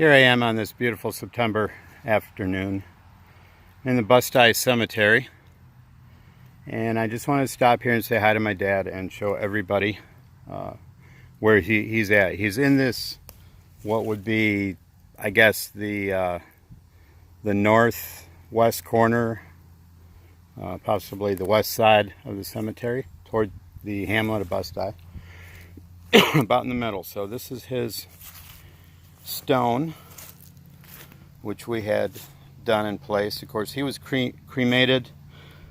Here I am on this beautiful September afternoon in the Busti Cemetery, and I just wanted to stop here and say hi to my dad and show everybody where he's at. He's in this, what would be, I guess, the northwest corner, possibly the west side of the cemetery, toward the hamlet of Busti, about in the middle. So this is his stone, which we had done in place. Of course, he was cremated,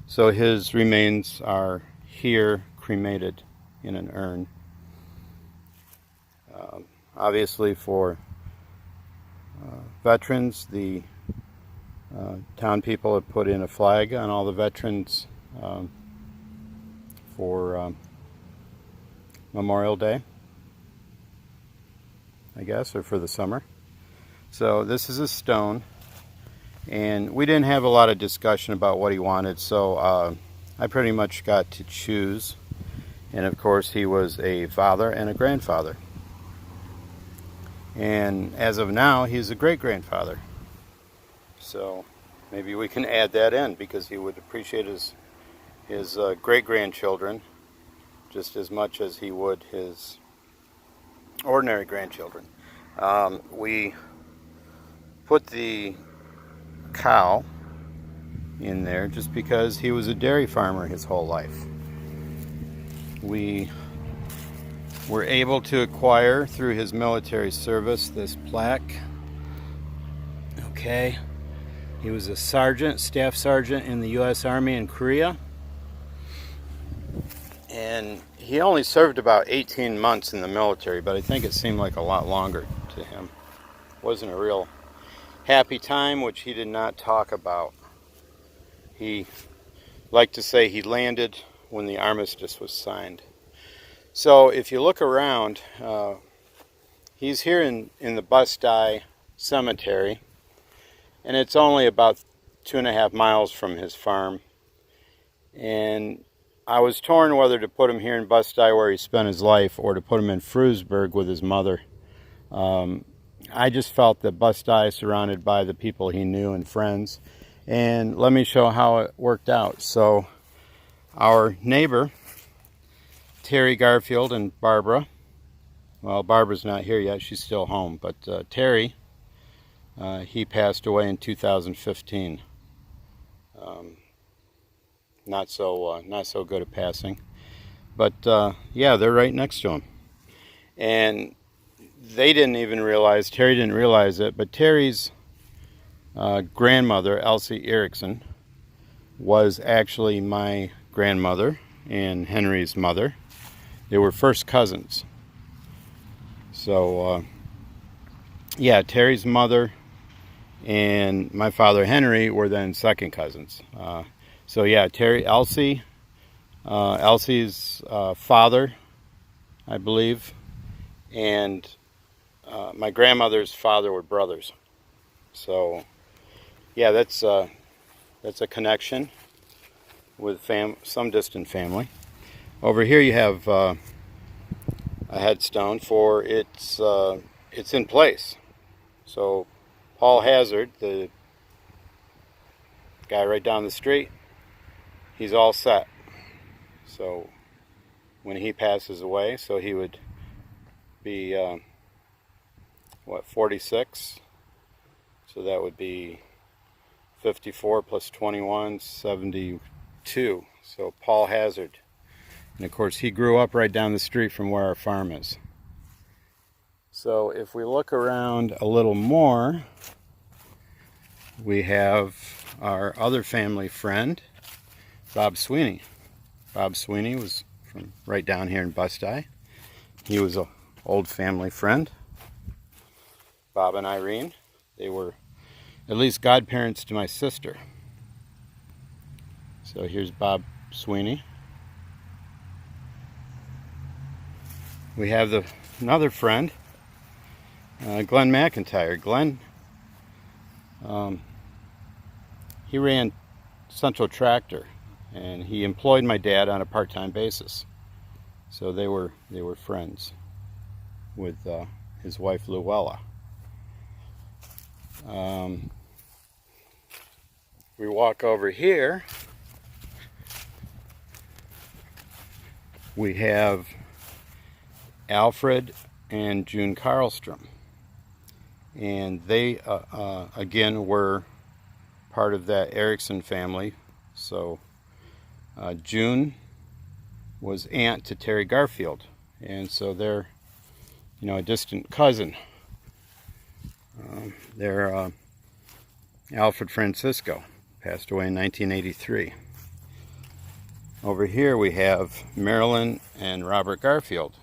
so his remains are here cremated in an urn. Obviously, for veterans, the town people have put in a flag on all the veterans for Memorial Day, I guess, or for the summer. So this is a stone, and we didn't have a lot of discussion about what he wanted, so I pretty much got to choose. And of course, he was a father and a grandfather, and as of now, he's a great-grandfather. So maybe we can add that in, because he would appreciate his great-grandchildren just as much as he would his ordinary grandchildren. We put the cow in there just because he was a dairy farmer his whole life. We were able to acquire through his military service this plaque. Okay, he was a sergeant, staff sergeant in the U.S. Army in Korea, and he only served about 18 months in the military, but I think it seemed like a lot longer to him. It wasn't a real happy time, which he did not talk about. He liked to say he landed when the armistice was signed. So if you look around, he's here in the Busti Cemetery, and it's only about 2.5 miles from his farm. And I was torn whether to put him here in Busti, where he spent his life, or to put him in Frewsburg with his mother. I just felt that Busti, surrounded by the people he knew and friends. And let me show how it worked out. So our neighbor, Terry, Garfield, and Barbara, well, Barbara's not here yet, she's still home, but Terry, he passed away in 2015. Not so good at passing, but yeah, they're right next to him. And they didn't even realize, Terry didn't realize it, but Terry's grandmother, Elsie Erickson, was actually my grandmother and Henry's mother. They were first cousins. So yeah, Terry's mother and my father Henry were then second cousins. So yeah, Elsie's father, I believe, and my grandmother's father were brothers. So yeah, that's a connection with some distant family. Over here you have a headstone for it's in place. So Paul Hazard, the guy right down the street, he's all set. So when he passes away, so he would be 46, so that would be 54 plus 21, 72. So Paul Hazard. And of course, he grew up right down the street from where our farm is. So if we look around a little more, we have our other family friend, Bob Sweeney. Bob Sweeney was from right down here in Busti. He was an old family friend. Bob and Irene, they were at least godparents to my sister. So here's Bob Sweeney. We have another friend, Glenn McIntyre. Glenn, he ran Central Tractor, and he employed my dad on a part-time basis. So they were friends with his wife Luella. We walk over here. We have Alfred and June Karlstrom. And they, again, were part of that Erickson family. So June was aunt to Terry Garfield. And so they're, a distant cousin. They're Alfred Francisco, passed away in 1983. Over here we have Marilyn and Robert Garfield.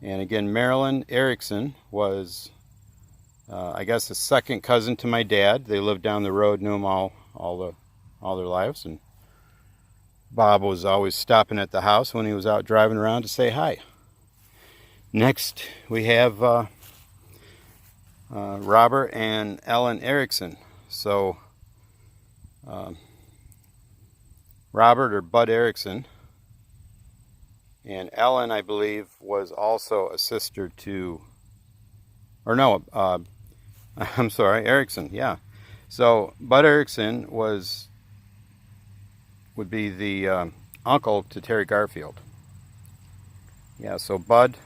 And again, Marilyn Erickson was, I guess, a second cousin to my dad. They lived down the road, knew them all their lives. And Bob was always stopping at the house when he was out driving around to say hi. Next, we have Robert and Ellen Erickson. So, Robert, or Bud Erickson, and Ellen, I believe, was also a sister to, or no, I'm sorry, Erickson, yeah. So, Bud Erickson would be the uncle to Terry Garfield. Yeah, so Bud,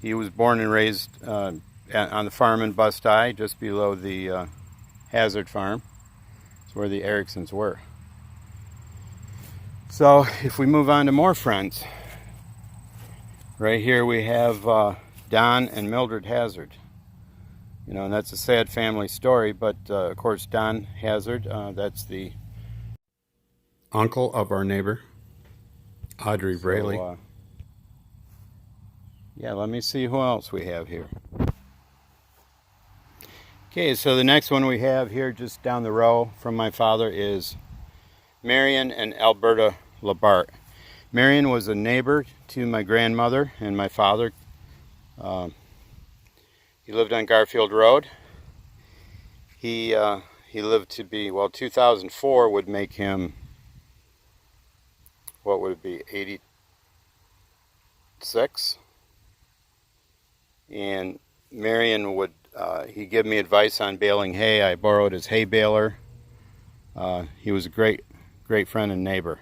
he was born and raised on the farm in Busti, just below the Hazard farm. It's where the Ericksons were. So if we move on to more friends, right here we have Don and Mildred Hazard. And that's a sad family story, but of course Don Hazard, that's the uncle of our neighbor, Audrey Braley. Yeah, let me see who else we have here. Okay, so the next one we have here just down the row from my father is Marion and Alberta Labart. Marion was a neighbor to my grandmother and my father. He lived on Garfield Road. He lived to be, 2004 would make him, what would it be, 86? And Marion would, he gave me advice on baling hay. I borrowed his hay baler. He was a great friend and neighbor.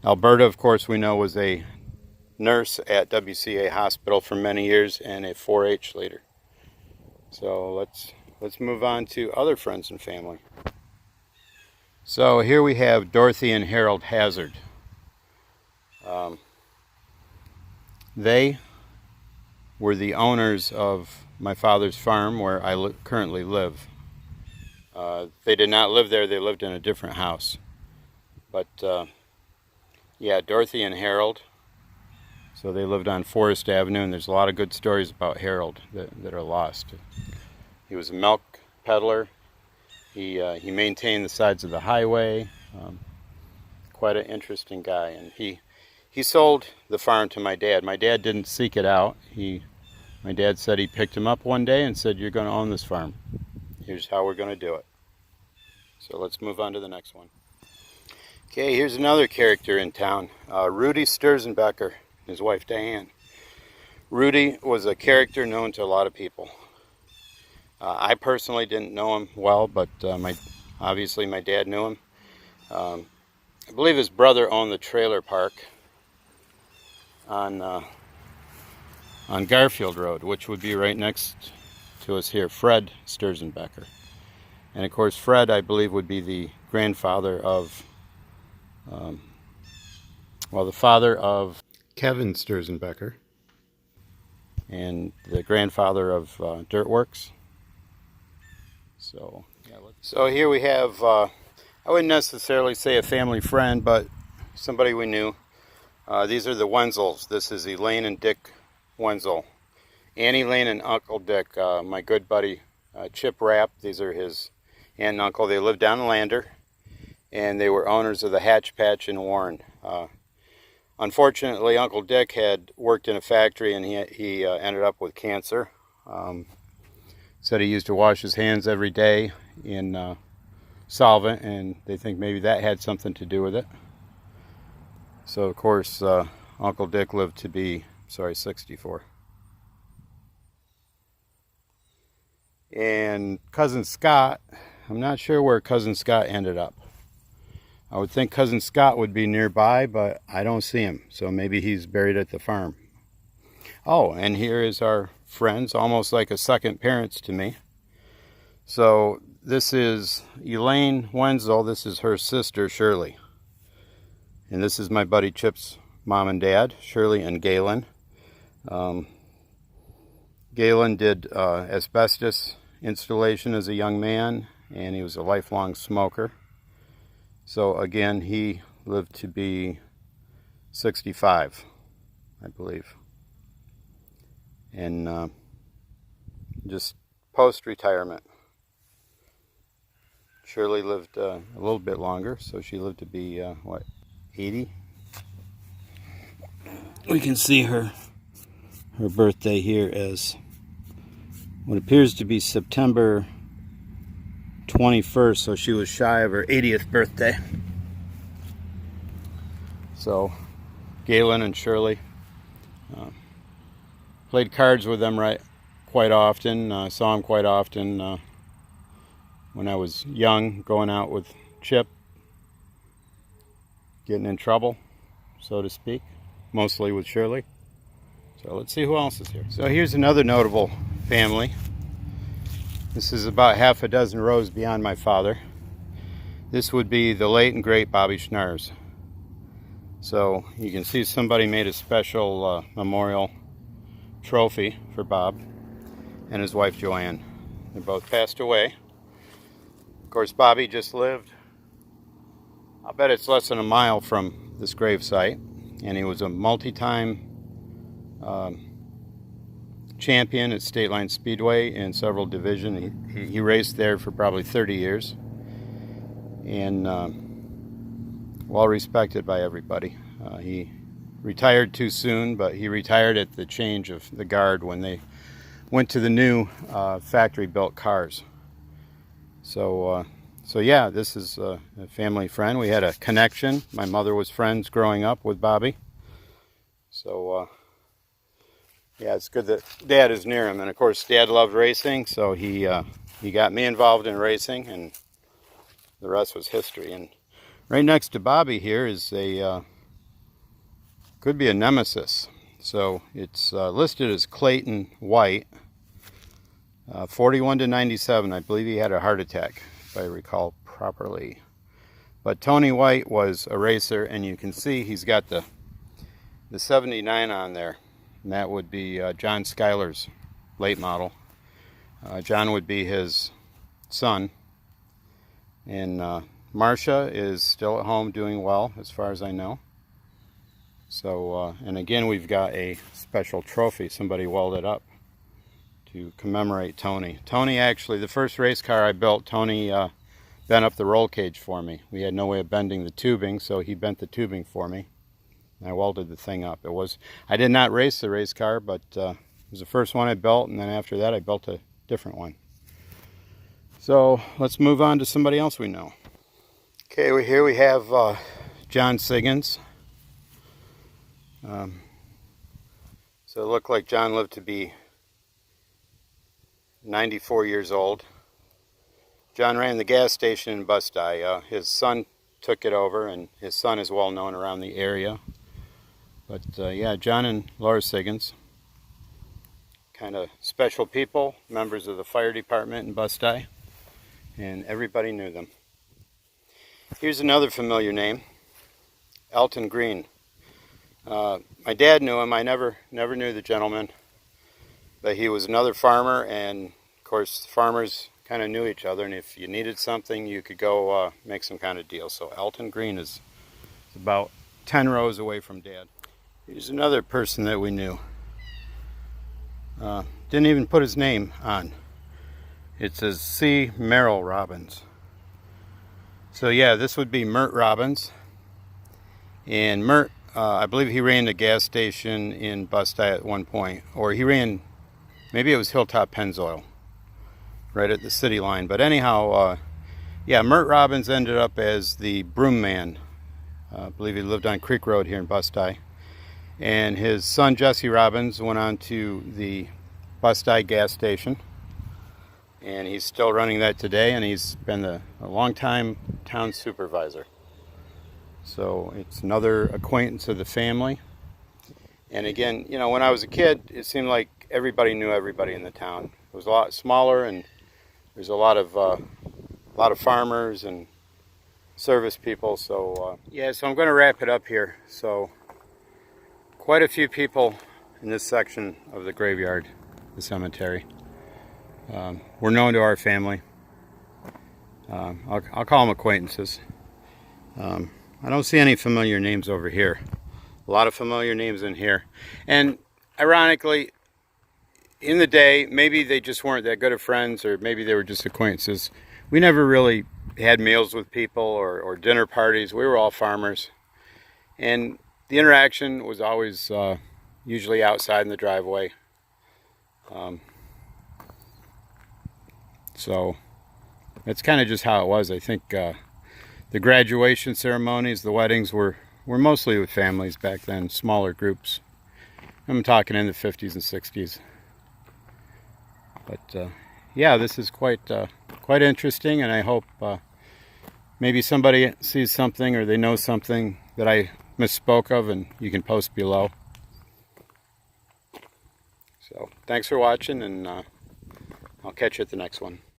Alberta, of course, we know was a nurse at WCA Hospital for many years and a 4-H leader. So let's move on to other friends and family. So here we have Dorothy and Harold Hazard. They were the owners of my father's farm where I currently live. They did not live there, they lived in a different house. But yeah, Dorothy and Harold, so they lived on Forest Avenue, and there's a lot of good stories about Harold that are lost. He was a milk peddler. He maintained the sides of the highway. Quite an interesting guy, and he sold the farm to my dad. My dad didn't seek it out. My dad said he picked him up one day and said, "You're going to own this farm. Here's how we're going to do it." So let's move on to the next one. Okay, here's another character in town, Rudisterzenbecker, his wife Diane. Rudy was a character known to a lot of people. I personally didn't know him well, but obviously my dad knew him. I believe his brother owned the trailer park on Garfield Road, which would be right next to us here, Fred Sterzenbecker. And of course, Fred, I believe, would be the grandfather of, the father of Kevin Sterzenbecker, and the grandfather of Dirtworks. So, yeah, so here we have, I wouldn't necessarily say a family friend, but somebody we knew. These are the Wenzels. This is Elaine and Dick Wenzel. Annie Lane and Uncle Dick, my good buddy Chip Rapp. These are his aunt and uncle. They lived down in Lander, and they were owners of the Hatch Patch in Warren. Unfortunately, Uncle Dick had worked in a factory, and he ended up with cancer. Said he used to wash his hands every day in solvent, and they think maybe that had something to do with it. So, of course, Uncle Dick lived to be, 64. And Cousin Scott, I'm not sure where Cousin Scott ended up. I would think Cousin Scott would be nearby, but I don't see him. So maybe he's buried at the farm. Oh, and here is our friends, almost like a second parents to me. So this is Elaine Wenzels. This is her sister, Shirley. And this is my buddy Chip's mom and dad, Shirley and Galen. Galen did asbestos installation as a young man, and he was a lifelong smoker. So again, he lived to be 65, I believe. And just post-retirement. Shirley lived a little bit longer, so she lived to be, 80? We can see her birthday here as what appears to be September 21st, so she was shy of her 80th birthday. So Galen and Shirley, played cards with them quite often, saw them quite often when I was young, going out with Chip, getting in trouble, so to speak, mostly with Shirley. So let's see who else is here. So here's another notable family. This is about half a dozen rows beyond my father. This would be the late and great Bobby Schnarz. So you can see somebody made a special memorial trophy for Bob and his wife Joanne. They both passed away. Of course, Bobby just lived, I'll bet it's less than a mile from this gravesite, and he was a multi-time champion at State Line Speedway in several divisions. He raced there for probably 30 years, and well respected by everybody. He retired too soon, but he retired at the change of the guard when they went to the new factory-built cars. So yeah, this is a family friend. We had a connection. My mother was friends growing up with Bobby. So yeah, it's good that Dad is near him. And of course, Dad loved racing, so he got me involved in racing, and the rest was history. And right next to Bobby here is could be a nemesis. So it's listed as Clayton White, 41 to 97. I believe he had a heart attack, if I recall properly. But Tony White was a racer, and you can see he's got the 79 on there. And that would be John Schuyler's late model. John would be his son. And Marcia is still at home doing well, as far as I know. So, and again, we've got a special trophy somebody welded up to commemorate Tony. Tony, actually, the first race car I built, Tony bent up the roll cage for me. We had no way of bending the tubing, so he bent the tubing for me. I welded the thing up. I did not race the race car, but it was the first one I built, and then after that I built a different one. So let's move on to somebody else we know. Okay, here we have Johniggins. So it looked like John lived to be 94 years old. John ran the gas station in Busti. His son took it over, and his son is well known around the area. But yeah, John and Laura Siggins, kind of special people, members of the fire department in Busti, and everybody knew them. Here's another familiar name, Elton Green. My dad knew him. I never knew the gentleman, but he was another farmer, and of course farmers kind of knew each other, and if you needed something you could go make some kind of deal. So Elton Green is about 10 rows away from Dad. Here's another person that we knew. Didn't even put his name on. It says C. Merrill Robbins. So yeah, this would be Mert Robbins. And Mert, I believe he ran the gas station in Busti at one point. Or he ran, maybe it was Hilltop Pennzoil, right at the city line. But anyhow, yeah, Mert Robbins ended up as the broom man. I believe he lived on Creek Road here in Busti. And his son Jesse Robbins went on to the Busti gas station. and he's still running that today, and he's been a long-time town supervisor. So it's another acquaintance of the family. And again, you know, when I was a kid, it seemed like everybody knew everybody in the town. It was a lot smaller, and there's a lot of farmers and service people. So yeah, so I'm going to wrap it up here. So quite a few people in this section of the graveyard, the cemetery. Were known to our family. I'll call them acquaintances. I don't see any familiar names over here. A lot of familiar names in here. And ironically, in the day, maybe they just weren't that good of friends, or maybe they were just acquaintances. We never really had meals with people or dinner parties. We were all farmers. And the interaction was always usually outside in the driveway. So that's kind of just how it was. I think the graduation ceremonies, the weddings were mostly with families back then, smaller groups. I'm talking in the 50s and 60s. But yeah, this is quite interesting, and I hope maybe somebody sees something or they know something that I misspoke of, and you can post below. So thanks for watching, and I'll catch you at the next one.